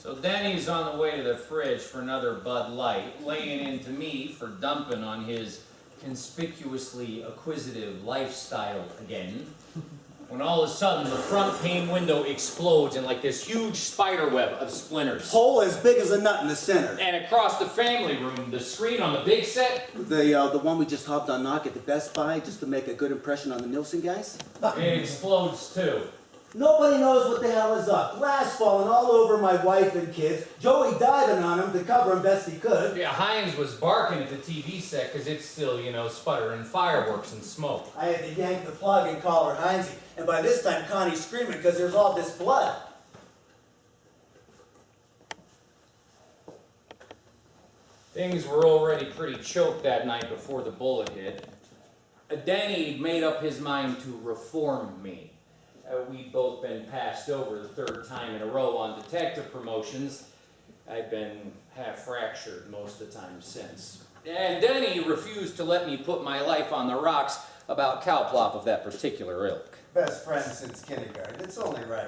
So Denny's on the way to the fridge for another Bud Light, laying into me for dumping on his conspicuously acquisitive lifestyle again, when all of a sudden the front pane window explodes in like this huge spider web of splinters. Hole as big as a nut in the center. And across the family room, the screen on the big set, The one we just hopped on knock at the Best Buy just to make a good impression on the Nielsen guys? it explodes too. Nobody knows what the hell is up. Glass falling all over my wife and kids. Joey diving on him to cover him best he could. Yeah, Hines was barking at the TV set because it's still, sputtering fireworks and smoke. I had to yank the plug and call her Heinzie. And by this time, Connie's screaming because there's all this blood. Things were already pretty choked that night before the bullet hit. Denny made up his mind to reform me. We'd both been passed over the third time in a row on detective promotions. I've been half fractured most of the time since. And Denny refused to let me put my life on the rocks about cowplop of that particular ilk. Best friends since kindergarten. It's only right.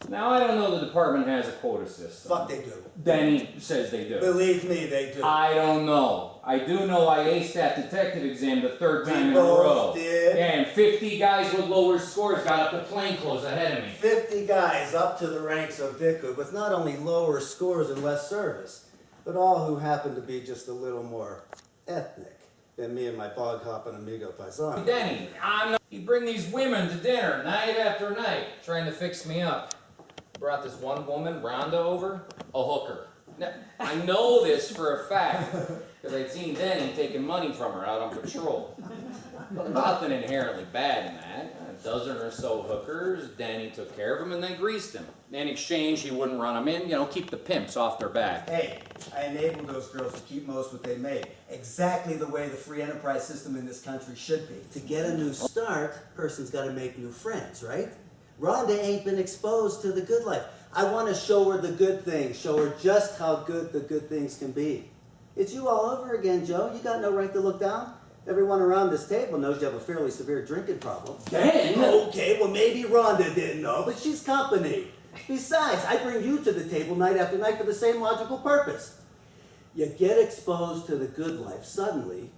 Now, I don't know the department has a quota system. Fuck, they do. Denny says they do. Believe me, they do. I don't know. I do know I aced that detective exam the third time in a both row. did. And 50 guys with lower scores got up to plainclothes ahead of me. 50 guys up to the ranks of Lakewood with not only lower scores and less service, but all who happen to be just a little more ethnic than me and my bog-hopping amigo paisano. Denny, he'd bring these women to dinner night after night, trying to fix me up. Brought this one woman, Rhonda, over, a hooker. Now, I know this for a fact, because I'd seen Denny taking money from her out on patrol. Nothing inherently bad in that. A dozen or so hookers, Denny took care of them and then greased them. In exchange, he wouldn't run them in, keep the pimps off their back. Hey, I enabled those girls to keep most what they made, exactly the way the free enterprise system in this country should be. To get a new start, person's got to make new friends, right? Rhonda ain't been exposed to the good life. I want to show her the good things, show her just how good the good things can be. It's you all over again, Joe. You got no right to look down. Everyone around this table knows you have a fairly severe drinking problem. Okay, well maybe Rhonda didn't know, but she's company. Besides, I bring you to the table night after night for the same logical purpose. You get exposed to the good life suddenly,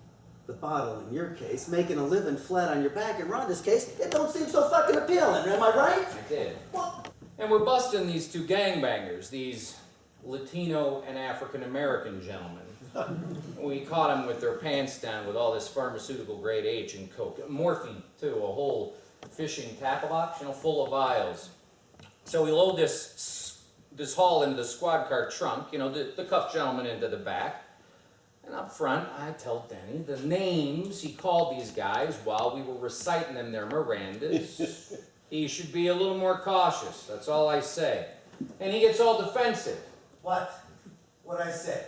the bottle in your case, making a living flat on your back. In Rhonda's case, it don't seem so fucking appealing, am I right? I did. Well, And we're busting these two gangbangers, these Latino and African American gentlemen. We caught them with their pants down with all this pharmaceutical grade H and coke. Morphine, too, a whole fishing tackle box, full of vials. So we load this haul into the squad car trunk, the cuffed gentleman into the back. And up front, I tell Denny the names he called these guys while we were reciting them their Mirandas. He should be a little more cautious, that's all I say. And he gets all defensive. what? What'd I say?